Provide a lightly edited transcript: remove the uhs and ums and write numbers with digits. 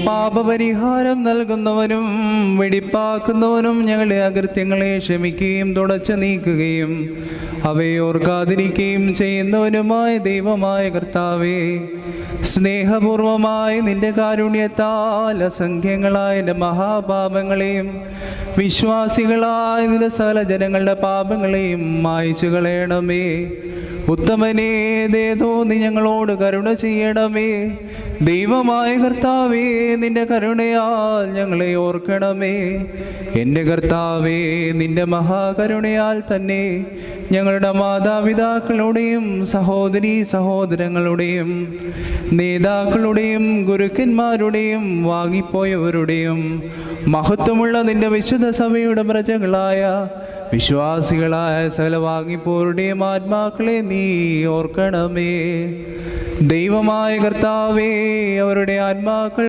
പാപപരിഹാരം നൽകുന്നവനും വെടിപ്പാക്കുന്നവനും ഞങ്ങളുടെ അകൃത്യങ്ങളെ ക്ഷമിക്കുകയും തുടച്ചു നീക്കുകയും അവയെ ഓർക്കാതിരിക്കുകയും ചെയ്യുന്നവനുമായ ദൈവമായ കർത്താവേ, സ്നേഹപൂർവമായ നിന്റെ കാരുണ്യത്താൽ അസംഖ്യങ്ങളായ എൻ്റെ മഹാപാപങ്ങളെയും വിശ്വാസികളായ നിന്റെ സകല ജനങ്ങളുടെ പാപങ്ങളെയും മായ്ച്ചു കളയണമേ. ഉത്തമനേ, ദേതോ നീ ഞങ്ങളോട് കരുണ ചെയ്യണമേ. ദൈവമായ കർത്താവേ, നിന്റെ കരുണയാൽ ഞങ്ങളെ ഓർക്കണമേ. എൻ്റെ കർത്താവേ, നിന്റെ മഹാകരുണയാൽ തന്നെ ഞങ്ങളുടെ മാതാപിതാക്കളുടെയും സഹോദരീ സഹോദരങ്ങളുടെയും നേതാക്കളുടെയും ഗുരുക്കന്മാരുടെയും വാങ്ങിപ്പോയവരുടെയും മഹത്വമുള്ള നിന്റെ വിശുദ്ധ സഭയുടെ പ്രജകളായ വിശ്വാസികളായ സകല വാങ്ങിപ്പോരുടെയും ആത്മാക്കളെ നീ ഓർക്കണമേ. ദൈവമായ കർത്താവേ, അവരുടെ ആത്മാക്കൾ